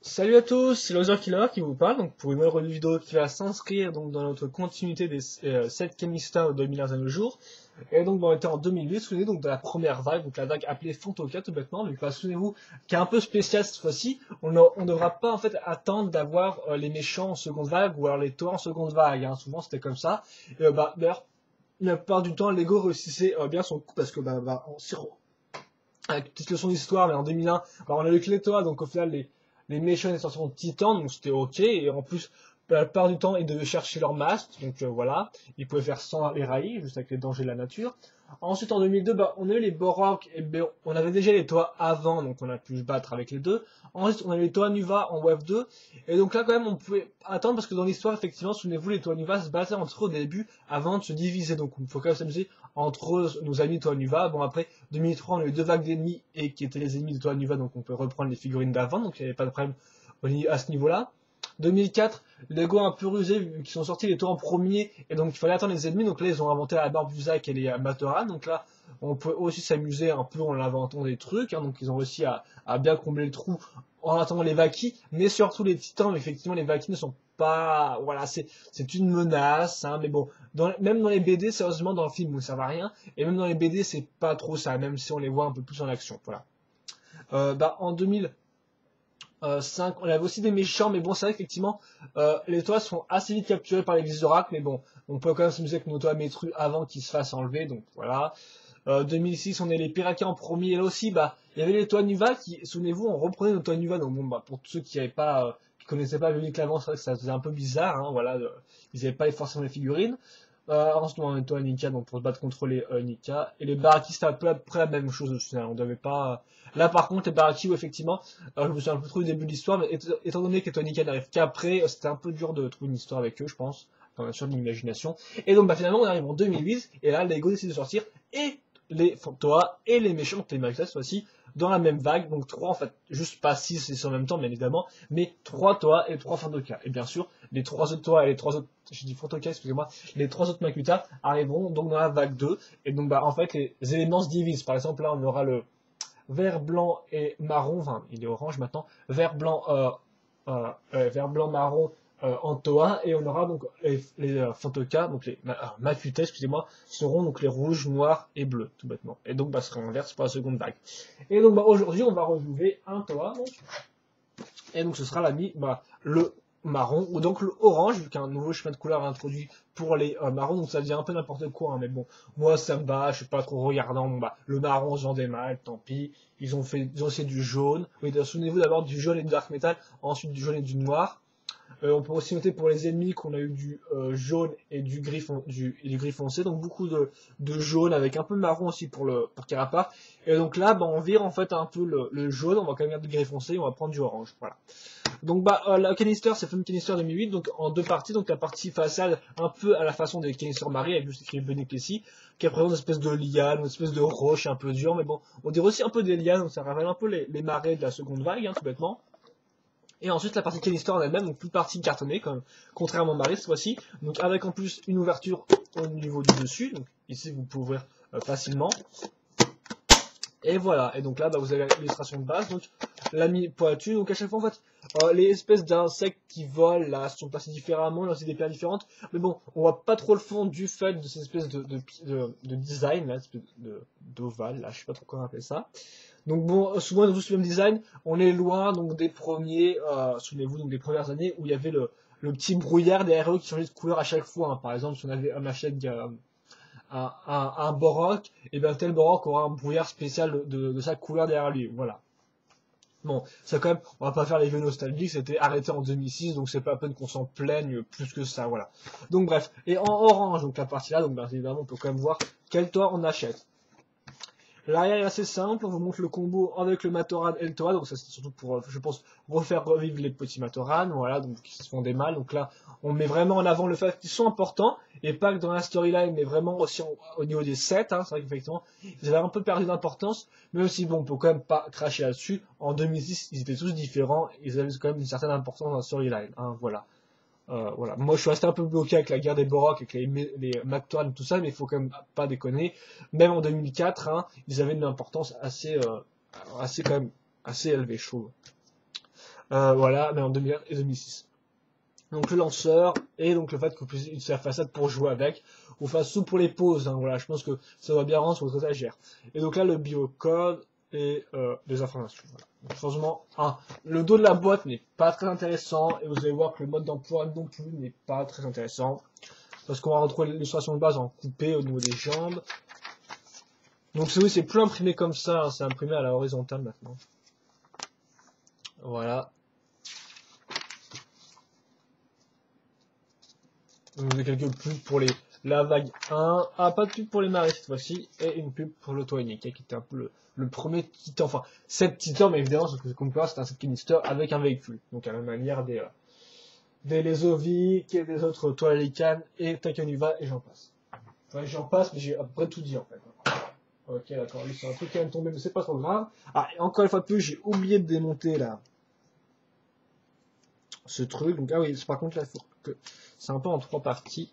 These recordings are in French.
Salut à tous, c'est Loser Killer qui vous parle donc pour une nouvelle vidéo qui va s'inscrire donc dans notre continuité des 7 Kenista aux 2000 à nos jours. Et donc on était en 2008, souvenez donc de la première vague, donc la vague appelée Fantoka tout bêtement, donc là, souvenez-vous, qui est un peu spécial cette fois-ci, on ne devra pas en fait attendre d'avoir les méchants en seconde vague ou alors les toits en seconde vague, hein. Souvent c'était comme ça. Et, d'ailleurs, la plupart du temps, Lego réussissait bien son coup parce que avec une petite leçon d'histoire, mais en 2001, on a eu que les toits, donc au final les méchants étaient sortis en titan, donc c'était ok, et en plus, la plupart du temps, ils devaient chercher leur masque, donc voilà, ils pouvaient faire sans les rails, juste avec les dangers de la nature. Ensuite, en 2002, on a eu les Borok, et on avait déjà les toits avant, donc on a pu se battre avec les deux. Ensuite, on a eu les toits Nuva en Wave 2, et donc là, quand même, on pouvait attendre, parce que dans l'histoire, effectivement, souvenez-vous, les toits Nuva se battaient entre eux au début, avant de se diviser, donc il faut quand même s'amuser entre nos amis toits Nuva. Bon, après, 2003, on a eu deux vagues d'ennemis, et qui étaient les ennemis de toits Nuva, donc on peut reprendre les figurines d'avant, donc il n'y avait pas de problème à ce niveau-là. 2004, Lego a un peu rusé vu qu'ils sont sortis les toits en premier et donc il fallait attendre les ennemis. Donc là, ils ont inventé la Barbuzac et les Matoran. Donc là, on peut aussi s'amuser un peu en inventant des trucs, hein. Donc ils ont réussi à bien combler le trou en attendant les Vakis, mais surtout les Titans. Mais effectivement, les Vakis ne sont pas, voilà, c'est une menace, hein. Mais bon, même dans les BD, sérieusement, dans le film, ça va rien. Et même dans les BD, c'est pas trop ça, même si on les voit un peu plus en action. Voilà. En 2000, 5, on avait aussi des méchants, mais bon, c'est vrai qu'effectivement, les toits sont assez vite capturés par l'église d'Oracle, mais bon, on peut quand même s'amuser avec nos toits Métru avant qu'ils se fassent enlever, donc voilà. 2006, on est les Pirakias en premier, et là aussi, il y avait les toits Nuva qui, souvenez-vous, on reprenait nos toits Nuva, donc bon, pour tous ceux qui avaient pas, qui connaissaient pas Bionic avant, c'est vrai que ça faisait un peu bizarre, hein, voilà, ils n'avaient pas forcément les figurines. Ensuite, on a les toits Nika, donc pour se battre contre les Nika, et les Baraki, c'était un peu après la même chose au final, on devait pas, là par contre, les Baraki, où effectivement, je me suis un peu trop du début de l'histoire, mais étant donné que les toits Nika n'arrivent qu'après, c'était un peu dur de trouver une histoire avec eux, je pense, bien sûr de l'imagination. Et donc, finalement, on arrive en 2008, et là, Lego décide de sortir, et les Fantoa et les méchants Télémax cette fois-ci dans la même vague, donc trois en fait, juste pas six et en même temps bien évidemment, mais trois Toa et trois Fantoka. Et bien sûr, les trois autres Toa et les trois autres, j'ai dit Fantoka, excusez-moi, les trois autres Makuta arriveront donc dans la vague 2, et donc en fait les éléments se divisent. Par exemple là on aura le vert, blanc et marron, enfin il est orange maintenant, vert, blanc, marron en Toa, et on aura donc les Fantoka, donc les Makuta, excusez-moi, seront donc les rouges, noirs et bleus, tout bêtement. Et donc ce sera inverse pour la seconde vague. Et donc aujourd'hui on va rejouer un Toa, donc, et donc ce sera l'ami, le marron, ou donc le orange, vu qu'un nouveau schéma de couleur est introduit pour les marrons, donc ça devient un peu n'importe quoi, hein, mais bon, moi ça me va, je suis pas trop regardant, le marron j'en ai mal, tant pis, ils ont essayé du jaune, oui, souvenez-vous d'abord du jaune et du dark metal, ensuite du jaune et du noir. On peut aussi noter pour les ennemis qu'on a eu du jaune et du gris foncé, donc beaucoup de jaune avec un peu de marron aussi pour Carapace. Et donc là, on vire en fait un peu le jaune, on va quand même mettre du gris foncé, on va prendre du orange. Voilà. Donc la canister, c'est Fun Canister 2008, donc en deux parties, donc la partie façade un peu à la façon des Canister Marie, avec juste écrit Benic Plessis, qui représente une espèce de liane, une espèce de roche un peu dure, mais bon, on dirait aussi un peu des lianes, donc ça rappelle un peu les marais de la seconde vague, hein, tout bêtement. Et ensuite la partie Canister en elle-même, donc toute partie cartonnée, comme contrairement à Marie cette fois-ci, donc avec en plus une ouverture au niveau du dessus, donc ici vous pouvez ouvrir facilement. Et voilà, et donc là vous avez l'illustration de base, donc l'ami pointu, donc à chaque fois en fait les espèces d'insectes qui volent là sont placés différemment, là c'est des paires différentes, mais bon, on voit pas trop le fond du fait de cette espèce de design là, espèce d'ovale là, je sais pas trop comment appeler ça. Donc bon, souvent dans tout le même design, on est loin donc des premiers, souvenez-vous donc des premières années où il y avait le petit brouillard derrière eux qui changeait de couleur à chaque fois, hein. Par exemple, si on avait un Machette un Borok, et bien tel Borok aura un brouillard spécial de sa couleur derrière lui. Voilà. Bon, ça quand même, on va pas faire les vieux nostalgiques, c'était arrêté en 2006, donc c'est pas à peine qu'on s'en plaigne plus que ça, voilà. Donc bref, et en orange, donc la partie là, donc bien évidemment on peut quand même voir quel toit on achète. L'arrière est assez simple, on vous montre le combo avec le Matoran et le Toa, donc ça c'est surtout pour, je pense, refaire revivre les petits Matoran, voilà, donc qui se font des mal. Donc là, on met vraiment en avant le fait qu'ils sont importants, et pas que dans la storyline, mais vraiment aussi au niveau des sets, hein. C'est vrai qu'effectivement, ils avaient un peu perdu d'importance, même si bon, on peut quand même pas cracher là-dessus. En 2006, ils étaient tous différents, ils avaient quand même une certaine importance dans la storyline, hein, voilà. Voilà. Moi, je suis resté un peu bloqué avec la guerre des Borok, avec les Mactoran et tout ça, mais il faut quand même pas déconner. Même en 2004, hein, ils avaient une importance assez quand même, assez élevée, je trouve. voilà, mais en 2001 et 2006. Donc le lanceur et donc le fait que vous puissiez utiliser la façade pour jouer avec, ou façon pour les pauses, hein, voilà, je pense que ça va bien rendre sur votre étagère. Et donc là le biocode et les informations. Voilà. Donc, franchement, le dos de la boîte n'est pas très intéressant et vous allez voir que le mode d'emploi non plus n'est pas très intéressant parce qu'on va retrouver l'illustration de base en coupé au niveau des jambes. Donc c'est plus imprimé comme ça, hein, c'est imprimé à la horizontale maintenant. Voilà. Donc, vous avez quelques pubs pour la vague 1. Ah, pas de pub pour les marées cette fois-ci. Et une pub pour l'auto-unique, qui était un peu le premier titan. Enfin, 7 titans, mais évidemment, ce que comme quoi, c'est un set canister avec un véhicule. Donc, à la manière des Lesovic et des autres Toalican et Takanuva et j'en passe. Enfin, j'en passe, mais j'ai à peu près tout dit en fait. Ok, d'accord. Lui, c'est un truc qui vient de tomber, mais c'est pas trop grave. Ah, et encore une fois de plus, j'ai oublié de démonter là ce truc. Donc, ah oui, par contre, là, il faut que c'est un peu en 3 parties.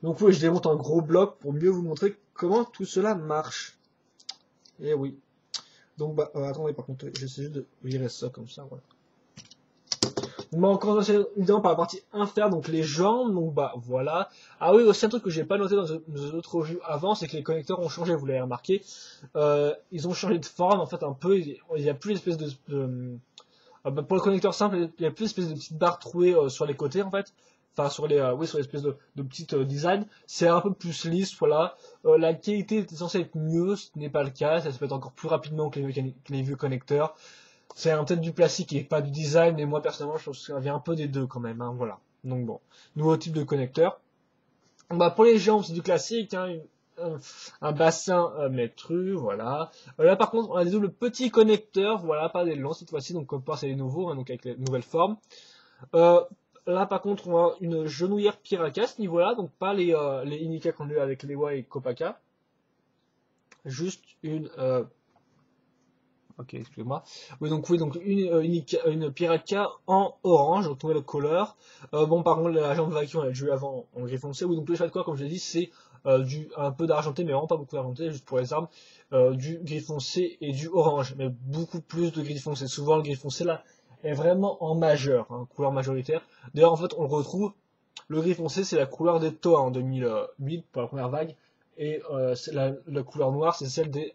Donc oui, je démonte un gros bloc pour mieux vous montrer comment tout cela marche. Et oui. Donc bah attendez, par contre, j'essaie juste de virer ça comme ça, voilà. Donc bah encore évidemment par la partie inférieure, donc les jambes, donc bah voilà. Ah oui, aussi un truc que j'ai pas noté dans nos autres reviews avant, c'est que les connecteurs ont changé, vous l'avez remarqué. Ils ont changé de forme en fait un peu, il y a plus l'espèce bah, pour le connecteur simple, il y a plus l'espèce de petites barres trouées sur les côtés en fait. Enfin sur oui, sur l'espèce de petite design. C'est un peu plus lisse, voilà. La qualité était censée être mieux, ce n'est pas le cas. Ça se fait encore plus rapidement que les vieux connecteurs. C'est peut-être du plastique et pas du design, mais moi personnellement je trouve que ça vient un peu des deux quand même, hein, voilà. Donc bon, nouveau type de connecteur. Bah pour les jambes c'est du classique, hein, un bassin métru, voilà. Là par contre on a des doubles petits connecteurs, voilà, pas des longs cette fois-ci, donc comme c'est les nouveaux, hein, donc avec les nouvelles formes. Là par contre on a une genouillère Piraka à ce niveau-là, donc pas les Inika qu'on a eu avec Lewa et Kopaka. Juste une ok, excusez-moi. Oui, donc une Piraka en orange, donc nouvelle couleur. Bon, par contre, la jambe vacuum, on l'a déjà eu avant en gris foncé. Oui, donc le choix de quoi, comme je l'ai dit, c'est un peu d'argenté, mais vraiment pas beaucoup d'argenté, juste pour les armes, du gris foncé et du orange, mais beaucoup plus de gris foncé. Souvent, le gris foncé là est vraiment en majeur, hein, couleur majoritaire. D'ailleurs, en fait, on le retrouve. Le gris foncé, c'est la couleur des Toa en 2008 pour la première vague, et la couleur noire, c'est celle des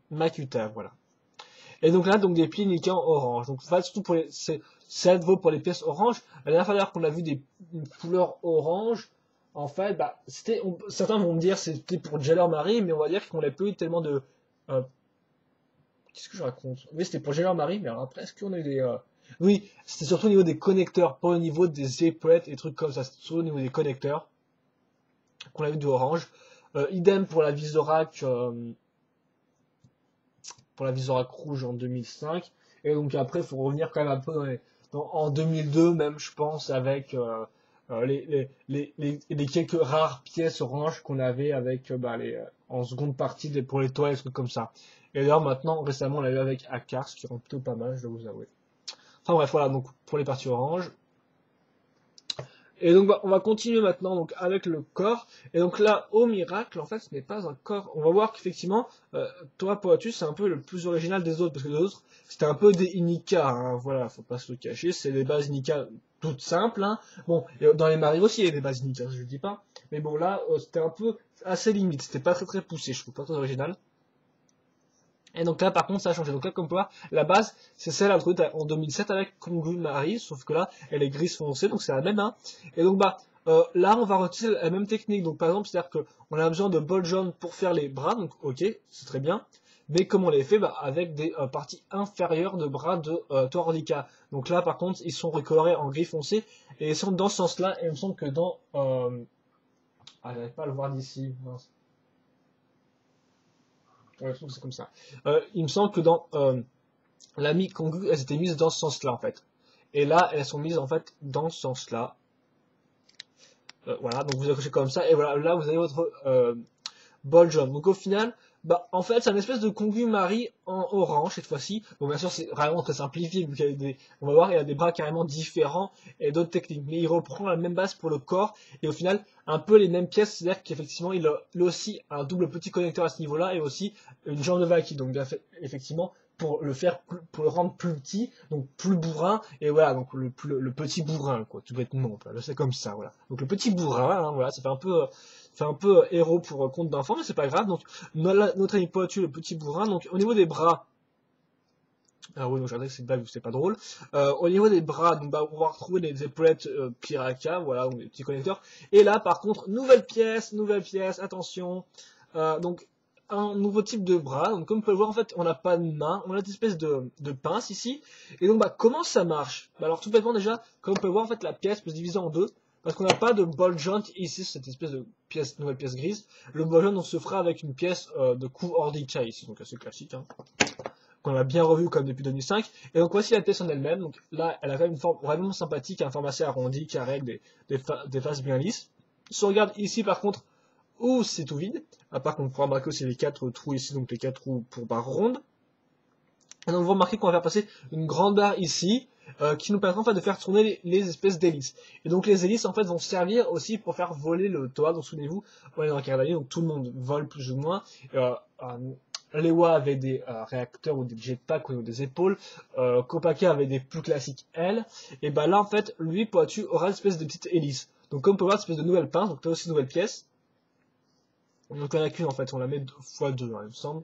Makuta, voilà. Et donc là, donc des plis niqués en orange. Donc en fait, surtout pour ça vaut pour les pièces orange. La dernière fois qu'on a vu une couleur orange, en fait, bah, certains vont me dire c'était pour Jailer Marie, mais on va dire qu'on n'a pas eu tellement de, qu'est-ce que je raconte? Oui, c'était pour Jailer Marie, mais alors après, est-ce qu'on a eu oui, c'était surtout au niveau des connecteurs, pas au niveau des épaulettes et trucs comme ça, c'était surtout au niveau des connecteurs qu'on a vu de orange. Idem pour la Visorac, rouge en 2005. Et donc après, il faut revenir quand même un peu en 2002 même, je pense, avec les quelques rares pièces oranges qu'on avait avec en seconde partie pour les toiles, des trucs comme ça. Et d'ailleurs maintenant, récemment, on l'a eu avec Akar, ce qui rend plutôt pas mal, je dois vous avouer. Enfin bref, voilà, donc pour les parties oranges. Et donc on va continuer maintenant donc avec le corps. Et donc là, au miracle, en fait, ce n'est pas un corps. On va voir qu'effectivement, toi, Poatus, c'est un peu le plus original des autres, parce que les autres, c'était un peu des Inika, hein, voilà, faut pas se le cacher, c'est des bases Inika toutes simples. Hein. Bon, et dans les marées aussi, il y a des bases Inika, je ne dis pas. Mais bon, là, c'était un peu assez limite, c'était pas très poussé, je trouve pas très original. Et donc là, par contre, ça a changé. Donc là, comme quoi, la base, c'est celle introduite en 2007 avec Kongu Marie, sauf que là, elle est grise foncée, donc c'est la même. Hein. Et donc, là, on va utiliser la même technique. Donc, par exemple, c'est-à-dire qu'on a besoin de bol jaune pour faire les bras, donc ok, c'est très bien. Mais comme on les fait, avec des parties inférieures de bras de Tordica. Donc là, par contre, ils sont recolorés en gris foncé, et ils sont dans ce sens-là, et il me semble que dans... j'arrive pas à le voir d'ici, mince. Ouais, je trouve que c'est comme ça. Il me semble que dans l'ami Kongu, elles étaient mises dans ce sens-là, en fait. Et là, elles sont mises, en fait, dans ce sens-là. Voilà, donc vous accrochez comme ça, et voilà, là, vous avez votre bol jaune. Donc au final, en fait, c'est une espèce de Kongu Marie en orange, cette fois-ci. Bon, bien sûr, c'est vraiment très simplifié, vu qu'il y a on va voir, il y a des bras carrément différents et d'autres techniques. Mais il reprend la même base pour le corps, et au final, un peu les mêmes pièces, c'est-à-dire qu'effectivement, il a aussi un double petit connecteur à ce niveau-là, et aussi une jambe de vacuum. Donc, effectivement, pour le faire pour le rendre plus petit, donc plus bourrin, et voilà, donc le petit bourrin, quoi, tout bêtement, là c'est comme ça, voilà. Donc le petit bourrin, hein, voilà, ça fait un peu héros pour conte d'enfant, mais c'est pas grave. Donc notre ami Poitu, le petit bourrin. Donc au niveau des bras, ah oui, donc je regardais que c'est une blague, c'est pas drôle. Au niveau des bras, donc bah, on va retrouver les épaulettes Piraka, voilà, donc les petits connecteurs. Et là, par contre, nouvelle pièce, attention. Donc un nouveau type de bras. Donc comme vous pouvez le voir, en fait, on n'a pas de main, on a une espèce de pince ici. Et donc bah comment ça marche? Bah, alors tout bêtement déjà, comme vous pouvez le voir, en fait, la pièce peut se diviser en deux. Parce qu'on n'a pas de ball joint ici, cette espèce de pièce, nouvelle pièce grise. Le ball joint, on se fera avec une pièce de coup Ordica ici, donc assez classique, hein, qu'on a bien revu comme depuis 2005. Et donc voici la pièce en elle-même. Donc là, elle a quand même une forme vraiment sympathique, un forme assez arrondi, carré, avec des faces bien lisses. Si on regarde ici, par contre, où c'est tout vide, à part qu'on pourra remarquer aussi les 4 trous ici, donc les 4 trous pour barre ronde. Et donc vous remarquez qu'on va faire passer une grande barre ici, qui nous permettra en fait de faire tourner les espèces d'hélices. Et donc les hélices en fait vont servir aussi pour faire voler le toit. Donc souvenez-vous, on est dans Cardani, donc tout le monde vole plus ou moins. Lewa avait des réacteurs ou des jetpacks au niveau des épaules. Kopaka avait des plus classiques ailes. Et bah là en fait, lui Poitu aura une espèce de petite hélice. Donc comme on peut voir, une espèce de nouvelle pince, donc là aussi une nouvelle pièce. Donc il n'y en a qu'une en fait, on la met x2, hein, il me semble.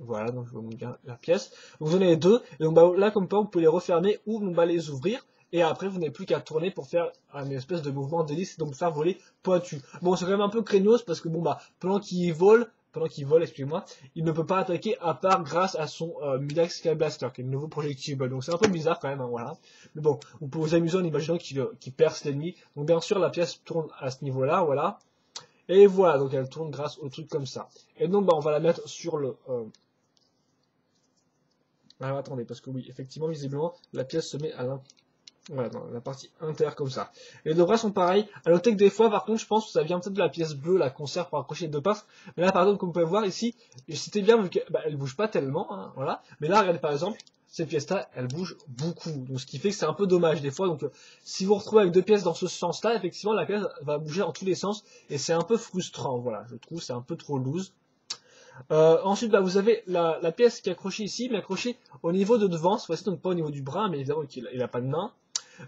Voilà, donc je vous montre la pièce. Donc vous en avez deux, et donc bah, là comme ça vous pouvez les refermer ou bah, les ouvrir, et après vous n'avez plus qu'à tourner pour faire un espèce de mouvement d'hélice, et donc faire voler Poitu. Bon, c'est quand même un peu craignos parce que bon bah pendant qu'il vole, excusez-moi, il ne peut pas attaquer à part grâce à son Midax Sky Blaster, qui est le nouveau projectile. Donc c'est un peu bizarre quand même, hein, voilà. Mais bon, vous pouvez vous amuser en imaginant qu'il perce l'ennemi. Donc bien sûr la pièce tourne à ce niveau-là, voilà. Et voilà, donc elle tourne grâce au truc comme ça. Et donc bah, on va la mettre sur le alors attendez, parce que oui, effectivement, visiblement, la pièce se met à voilà, dans la partie intérieure comme ça. Les deux bras sont pareils. À noter que des fois, par contre, je pense que ça vient peut-être de la pièce bleue, la conserve pour accrocher les deux pinces. Mais là, par exemple, comme vous pouvez voir ici, c'était bien vu qu'elle bah, bouge pas tellement, hein, voilà. Mais là, regardez par exemple, cette pièce-là, elle bouge beaucoup. Donc ce qui fait que c'est un peu dommage des fois. Donc si vous vous retrouvez avec deux pièces dans ce sens-là, effectivement, la pièce va bouger dans tous les sens. Et c'est un peu frustrant, voilà. Je trouve c'est un peu trop loose. Ensuite, bah, vous avez la pièce qui est accrochée ici, mais accrochée au niveau de devant, cette fois-ci, donc pas au niveau du bras, mais évidemment il a pas de main.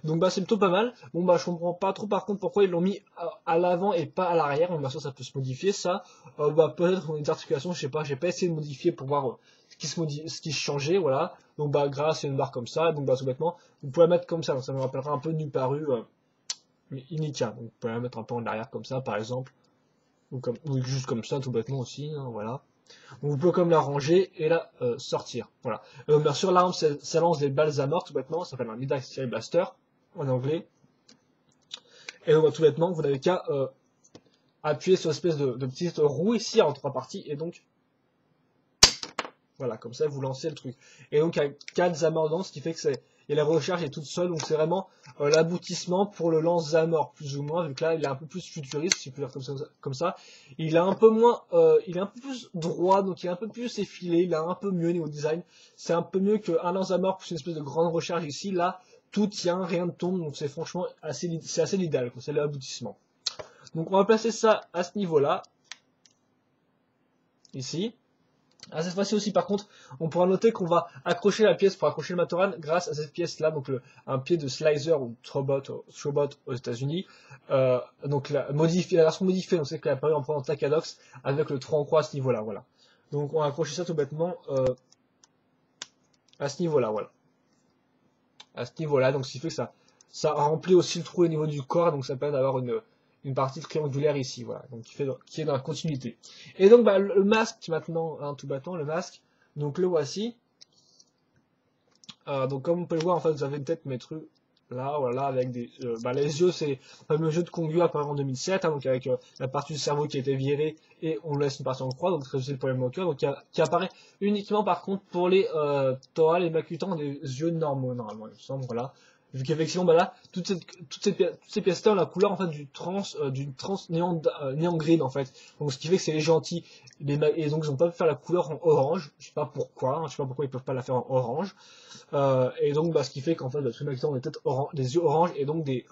Donc bah c'est plutôt pas mal. Bon bah je comprends pas trop par contre pourquoi ils l'ont mis à l'avant et pas à l'arrière. Bon, bien sûr ça peut se modifier ça. Bah peut-être une articulation, je sais pas, j'ai pas essayé de modifier pour voir ce qui se changeait, voilà. Donc bah grâce à une barre comme ça, donc bah tout bêtement, vous pouvez la mettre comme ça, donc ça me rappellera un peu nu paru Inika. Donc vous pouvez la mettre un peu en arrière comme ça par exemple. Ou juste comme ça tout bêtement aussi, hein, voilà. Donc vous pouvez comme la ranger et la sortir. Voilà. Bien sûr, l'arme, ça lance des balles à mort, tout bêtement. Ça s'appelle un Midax Blaster, en anglais. Et donc, tout bêtement, vous n'avez qu'à appuyer sur l'espèce de petite roue ici en 3 parties. Et donc, voilà, comme ça, vous lancez le truc. Et donc, il y a 4 amordants, ce qui fait que et la recharge est toute seule. Donc, c'est vraiment l'aboutissement pour le lance-zamor, plus ou moins, vu que là, il est un peu plus futuriste, si je peux dire comme ça. Il est un peu moins, il est un peu plus droit, donc il est un peu plus effilé, il est un peu mieux au niveau design. C'est un peu mieux qu'un lance-zamor plus une espèce de grande recharge ici. Là, tout tient, rien ne tombe, donc c'est franchement assez l'idéal, c'est l'aboutissement. Donc, on va placer ça à ce niveau-là, ici. À cette fois-ci aussi, par contre, on pourra noter qu'on va accrocher la pièce pour accrocher le Matoran grâce à cette pièce-là, donc un pied de Slicer ou Throbot aux États-Unis. Donc la version modifiée, donc c'est qu'elle apparu en prenant Takadox avec le 3 en croix à ce niveau-là, voilà. Donc on va accrocher ça tout bêtement à ce niveau-là, voilà. À ce niveau-là, donc ce qui fait que ça remplit aussi le trou au niveau du corps, donc ça permet d'avoir une partie triangulaire ici, voilà, donc qui est dans la continuité. Et donc bah, le masque maintenant, hein, tout bâton, le masque, donc le voici. Donc comme vous pouvez le voir, en fait, vous avez une tête maître là, voilà, avec des, les yeux, c'est le fameux jeu de Kongu apparu en 2007, hein, donc avec la partie du cerveau qui a été virée et on laisse une partie en croix, donc c'est le problème moteur, donc qui apparaît uniquement par contre pour les Toa, les Makutan, des yeux normaux normalement, il me semble, voilà. Vu qu'effectivement, bah là, toutes ces pièces-là ont la couleur en fait d'une trans néon green en fait. Donc ce qui fait que c'est les gentils. Et donc ils n'ont pas pu faire la couleur en orange. Je sais pas pourquoi. Hein, je sais pas pourquoi ils peuvent pas la faire en orange. Et donc bah, ce qui fait qu'en fait, tous les mecs ont des têtes des yeux orange et donc des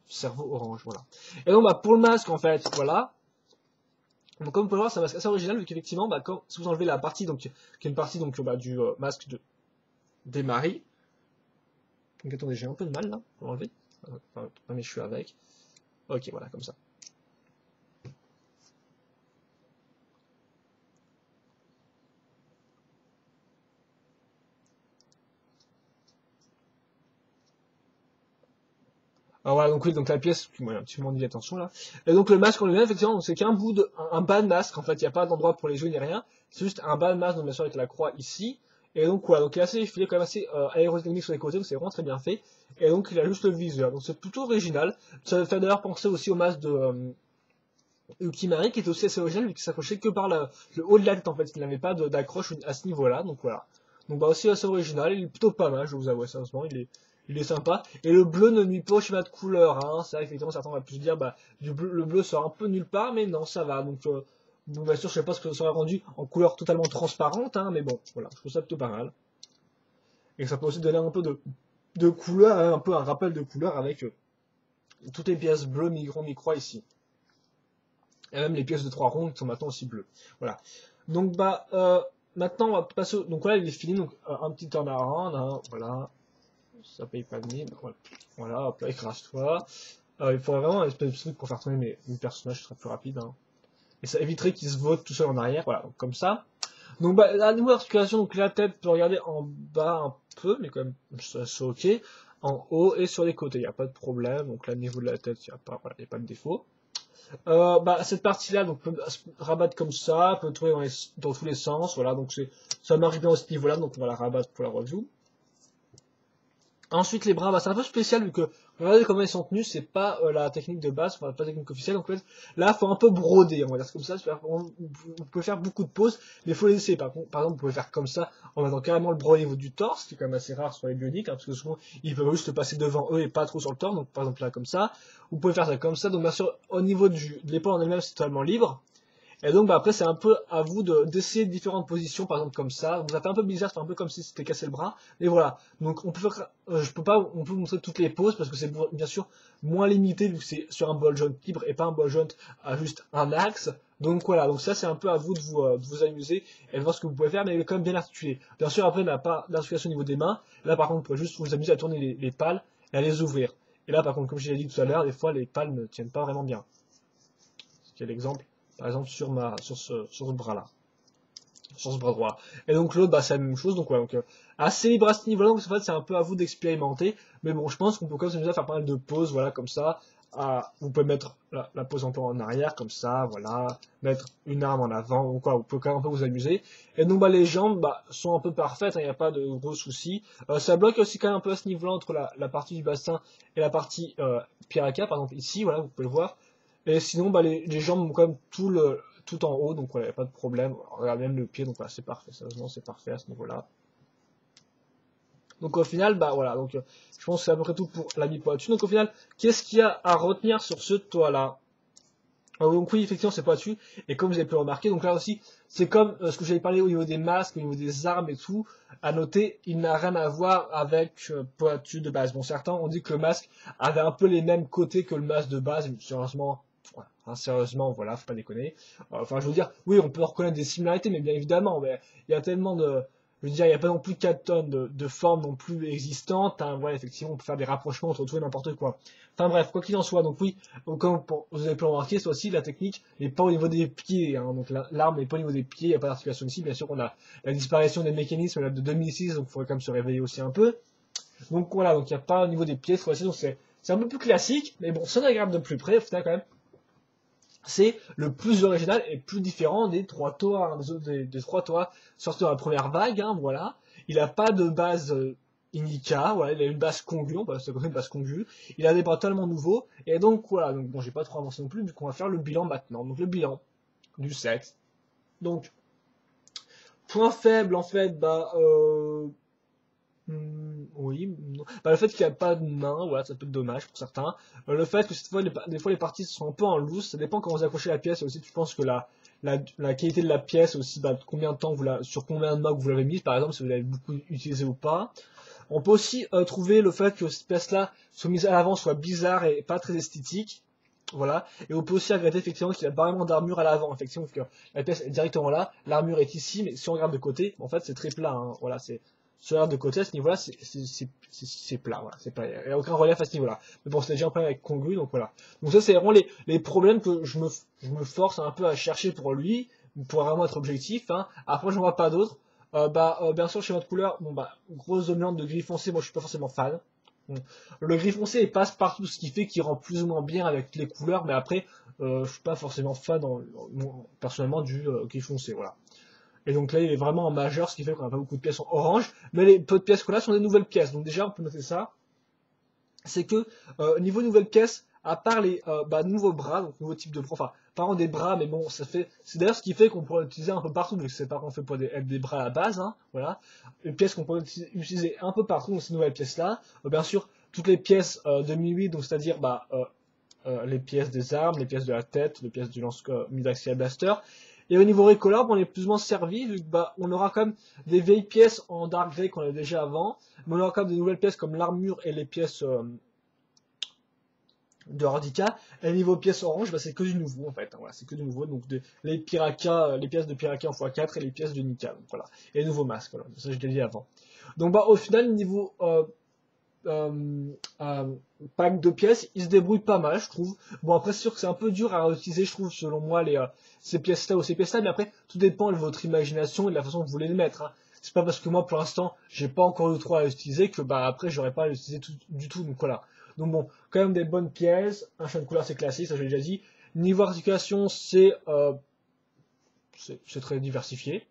cerveaux orange. Voilà. Et donc bah pour le masque en fait, voilà. Donc comme vous pouvez voir, c'est un masque assez original vu qu'effectivement, bah, quand, si vous enlevez la partie, donc, qui est une partie donc, bah, du masque des maris. Donc attendez, j'ai un peu de mal là, pour l'enlever. Enfin, pas mes cheveux avec. Ok, voilà, comme ça. Alors voilà, donc oui, donc la pièce, voilà, un petit moment d'attention là. Et donc le masque en lui-même, effectivement, c'est qu'un bout de, un bas de masque, en fait, il n'y a pas d'endroit pour les jouer ni rien. C'est juste un bas de masque, donc bien sûr avec la croix ici. Et donc voilà, donc il est assez filé, quand même assez aérodynamique sur les côtés, donc c'est vraiment très bien fait. Et donc il a juste le viseur, donc c'est plutôt original. Ça fait d'ailleurs penser aussi au masque de Ukimari, qui est aussi assez original, vu qu'il s'accrochait que par le haut de la tête en fait, qu'il n'avait pas d'accroche à ce niveau-là, donc voilà. Donc bah aussi assez original, il est plutôt pas mal, je vous avoue, sérieusement, il est sympa. Et le bleu ne nuit pas au schéma de couleur, hein. C'est vrai qu'effectivement certains vont plus dire, bah, le bleu sort un peu nulle part, mais non, ça va. Donc, bon, bien sûr, je sais pas ce que ça serait rendu en couleur totalement transparente, hein, mais bon, voilà, je trouve ça plutôt pas mal. Et ça peut aussi donner un peu de couleur, hein, un peu un rappel de couleur avec toutes les pièces bleues mi-croix ici. Et même les pièces de 3 ronds qui sont maintenant aussi bleues. Voilà. Donc, bah, maintenant, on va passer donc voilà, il est fini, donc un petit turnaround, hein, voilà. Ça paye pas de mine. Voilà, voilà, hop là, écrase-toi. Il faudrait vraiment un espèce de truc pour faire tourner mes personnages, ce serait plus rapide. Hein. Et ça éviterait qu'ils se votent tout seul en arrière. Voilà, donc comme ça. Donc bah, à niveau d'articulation, donc la tête peut regarder en bas un peu, mais quand même, c'est ok. En haut et sur les côtés, il n'y a pas de problème. Donc là, au niveau de la tête, il n'y a pas, voilà, y a pas de défaut. Bah, cette partie-là, donc, peut se rabattre comme ça, peut tourner dans tous les sens. Voilà, donc ça marche bien à ce niveau-là. Donc on va la rabattre pour la review. Ensuite, les bras, bah, c'est un peu spécial vu que, regardez comment ils sont tenus, c'est pas la technique de base, enfin, pas la technique officielle, donc en fait, là, faut un peu broder, on va dire comme ça, vous pouvez faire beaucoup de pauses, mais il faut les laisser, par exemple, vous pouvez faire comme ça, en mettant carrément le bras au niveau du torse, qui est quand même assez rare sur les bioniques, hein, parce que souvent, ils peuvent juste passer devant eux et pas trop sur le torse, donc par exemple là, comme ça, vous pouvez faire ça comme ça, donc bien sûr, au niveau de l'épaule en elle-même, c'est totalement libre, et donc, bah, après, c'est un peu à vous d'essayer différentes positions, par exemple comme ça. Donc, ça fait un peu bizarre, c'est un peu comme si c'était cassé le bras. Mais voilà. Donc, on peut faire, je peux pas, on peut vous montrer toutes les poses parce que c'est bien sûr moins limité vu que c'est sur un ball joint libre et pas un ball joint à juste un axe. Donc voilà. Donc ça, c'est un peu à vous de vous amuser et de voir ce que vous pouvez faire, mais il est quand même bien articulé. Bien sûr, après, on n'a pas d'articulation au niveau des mains. Là, par contre, vous pouvez juste vous amuser à tourner les pales et à les ouvrir. Et là, par contre, comme je l'ai dit tout à l'heure, des fois, les pales ne tiennent pas vraiment bien. C'est l'exemple par exemple sur ce bras-là, sur ce bras droit. Et donc l'autre, bah, c'est la même chose, donc voilà, donc assez libre à ce niveau-là, donc en fait c'est un peu à vous d'expérimenter, mais bon, je pense qu'on peut quand même s'amuser à faire pas mal de pauses, voilà, comme ça. Vous pouvez mettre la pose un peu en arrière, comme ça, voilà, mettre une arme en avant, ou quoi, vous pouvez quand même un peu vous amuser. Et donc bah, les jambes bah, sont un peu parfaites, il n'y a pas de gros soucis. Ça bloque aussi quand même un peu à ce niveau-là entre la partie du bassin et la partie Piraka, par exemple ici, voilà, vous pouvez le voir. Et sinon, bah, les jambes ont quand même tout en haut, donc voilà, y a pas de problème. Regarde même le pied, donc voilà, c'est parfait. Sérieusement, c'est parfait à ce niveau-là. Donc au final, bah voilà, donc je pense que c'est à peu près tout pour la mi-pointure. Donc au final, qu'est-ce qu'il y a à retenir sur ce toit-là? Donc oui, effectivement, c'est pointu. Et comme vous avez pu le remarquer, donc là aussi, c'est comme ce que j'avais parlé au niveau des masques, au niveau des armes et tout. À noter, il n'a rien à voir avec pointu de base. Bon, certains ont dit que le masque avait un peu les mêmes côtés que le masque de base, mais sérieusement, voilà, hein, sérieusement, voilà, faut pas déconner. Enfin, je veux dire, oui, on peut reconnaître des similarités, mais bien évidemment, mais il y a tellement de, je veux dire, il n'y a pas non plus 4 tonnes de formes non plus existantes. Hein, voilà, effectivement, on peut faire des rapprochements entre tout et n'importe quoi. Enfin bref, quoi qu'il en soit, donc oui, comme vous avez pu le remarquer, c'est aussi la technique n'est pas au niveau des pieds. Hein, donc l'arme n'est pas au niveau des pieds, il n'y a pas d'articulation ici. Bien sûr, on a la disparition des mécanismes de 2006, donc il faudrait quand même se réveiller aussi un peu. Donc voilà, donc il n'y a pas au niveau des pieds, donc c'est un peu plus classique, mais bon, si on regarde de plus près, au final quand même, c'est le plus original et plus différent des trois toits, hein, des trois toits sortis dans la première vague, hein, voilà. Il n'a pas de base Indica, voilà, il a une base congrue, on peut une base congrue. Il a des bras totalement nouveaux, et donc voilà, donc bon, j'ai pas trop avancé non plus, vu qu'on va faire le bilan maintenant. Donc le bilan du set. Donc, point faible en fait, bah oui, non. Bah, le fait qu'il n'y a pas de main, voilà, ça peut être dommage pour certains. Le fait que cette fois, des fois les parties sont un peu en loose, ça dépend comment vous accrochez la pièce et aussi, je pense que la qualité de la pièce aussi, bah, combien de temps sur combien de mois que vous l'avez mise, par exemple, si vous l'avez beaucoup utilisé ou pas. On peut aussi trouver le fait que cette pièce-là soit mise à l'avant soit bizarre et pas très esthétique. Voilà. Et on peut aussi regretter effectivement qu'il y a pas vraiment d'armure à l'avant, effectivement, parce que la pièce est directement là, l'armure est ici, mais si on regarde de côté, en fait c'est très plat, hein. Voilà, c'est si on regarde de côté à ce niveau-là, c'est plat, voilà, c'est pas, il n'y a aucun relief à ce niveau-là. Mais bon, c'est déjà un problème avec Kongu, donc voilà. Donc ça c'est vraiment les problèmes que je me force un peu à chercher pour lui, pour vraiment être objectif, hein. Après j'en vois pas d'autres. Bien sûr, chez votre couleur, bon bah, grosse dominante de gris foncé, moi je suis pas forcément fan. Bon. Le gris foncé il passe partout, ce qui fait qu'il rend plus ou moins bien avec les couleurs, mais après, je suis pas forcément fan personnellement du gris foncé, voilà. Et donc là, il est vraiment en majeur, ce qui fait qu'on a pas beaucoup de pièces en orange, mais les peu de pièces qu'on a sont des nouvelles pièces. Donc déjà, on peut noter ça. C'est que niveau nouvelles pièces, à part les nouveaux bras, donc nouveaux types de bras, enfin, pas vraiment des bras, mais bon, c'est d'ailleurs ce qui fait qu'on pourrait l'utiliser un peu partout, vu que c'est pas qu'on fait pour être des bras à la base, hein, voilà. Une pièce qu'on pourrait utiliser un peu partout dans ces nouvelles pièces-là. Bien sûr, toutes les pièces 2008, donc c'est-à-dire les pièces des armes, les pièces de la tête, les pièces du lance mid-axial blaster. Et au niveau Recolor, on est plus ou moins servi, vu que on aura quand même des vieilles pièces en Dark Grey qu'on a déjà avant, mais on aura quand même des nouvelles pièces comme l'armure et les pièces de Hardika. Et niveau pièces orange, c'est que du nouveau en fait, hein, voilà, c'est que du nouveau, donc les Piraka, les pièces de Piraka en x4 et les pièces de Nika, donc voilà, et les nouveaux masques, voilà, ça je l'ai dit avant. Donc au final, niveau euh, pack de pièces, il se débrouille pas mal, je trouve. Bon, après, c'est sûr que c'est un peu dur à utiliser, je trouve, selon moi, ces pièces-là ou ces pièces-là, mais après, tout dépend de votre imagination et de la façon dont vous voulez les mettre, hein. C'est pas parce que moi, pour l'instant, j'ai pas encore eu trop à utiliser que, après, j'aurais pas à l'utiliser du tout, donc voilà. Donc bon, quand même des bonnes pièces, un champ de couleur, c'est classique, ça j'ai déjà dit. Niveau articulation, c'est très diversifié,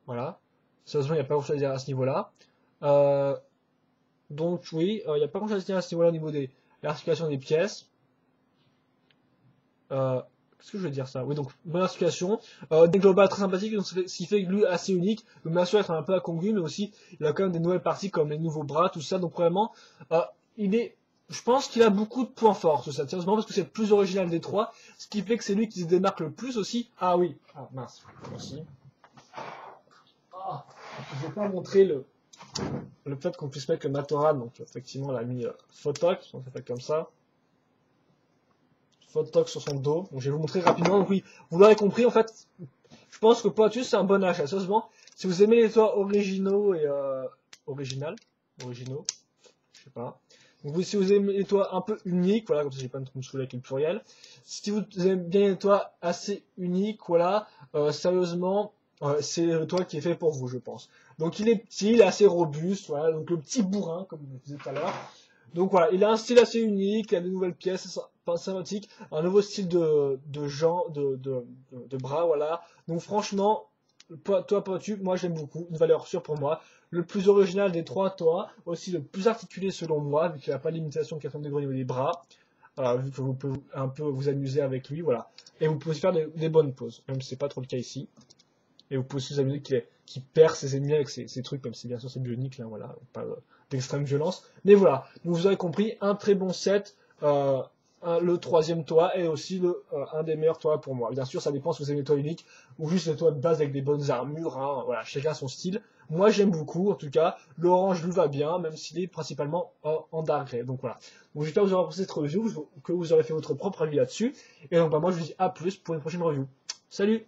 voilà. Sérieusement, il n'y a pas grand chose à dire à ce niveau-là. Donc oui, il n'y a pas grand chose à dire à ce niveau-là au niveau de l'articulation des pièces. Qu'est-ce que je veux dire ça? Oui, donc bonne articulation. Des globales très sympathiques, donc ce qui fait que lui assez unique. Donc bien sûr, être un peu incongru, mais aussi il a quand même des nouvelles parties comme les nouveaux bras, tout ça. Donc vraiment, je pense qu'il a beaucoup de points forts, tout ça. Sérieusement, parce que c'est le plus original des trois, ce qui fait que c'est lui qui se démarque le plus aussi. Ah oui, ah mince, merci. Ah, je vais pas montrer le fait qu'on puisse mettre le Matoran, donc effectivement on l'a mis Photox, on s'appelle comme ça. Photox sur son dos. Donc je vais vous montrer rapidement. Donc oui, vous l'aurez compris, en fait, je pense que Poitus c'est un bon achat. Sérieusement, si vous aimez les toits originaux et originaux, je sais pas. Donc si vous aimez les toits un peu uniques, voilà, comme ça j'ai pas de me saouler avec le pluriel. Si vous aimez bien les toits assez uniques, voilà, sérieusement, c'est le toit qui est fait pour vous, je pense. Donc il est petit, il est assez robuste, voilà, donc le petit bourrin, comme je disais tout à l'heure. Donc voilà, il a un style assez unique, il a de nouvelles pièces sympathiques, un nouveau style de bras, voilà. Donc franchement, toi Poitu, moi j'aime beaucoup, une valeur sûre pour moi. Le plus original des trois toits, aussi le plus articulé selon moi, vu qu'il n'a pas de limitation de 80 degrés au niveau des bras. Voilà, vu que vous pouvez un peu vous amuser avec lui, voilà. Et vous pouvez faire des bonnes poses, même si c'est pas trop le cas ici. Et vous pouvez aussi vous amuser qu'il perd ses ennemis avec ces trucs, comme si bien sûr c'est bionique, là, voilà, pas d'extrême violence. Mais voilà, donc vous avez compris, un très bon set, le troisième toit et aussi un des meilleurs toits pour moi. Bien sûr, ça dépend si vous aimez les toits uniques ou juste les toits de base avec des bonnes armures, hein, voilà, chacun son style. Moi j'aime beaucoup, en tout cas, l'orange lui va bien, même s'il est principalement en dark grey. Donc voilà. Donc j'espère que vous aurez apprécié cette review, que vous aurez fait votre propre avis là-dessus. Et donc moi je vous dis à plus pour une prochaine review. Salut!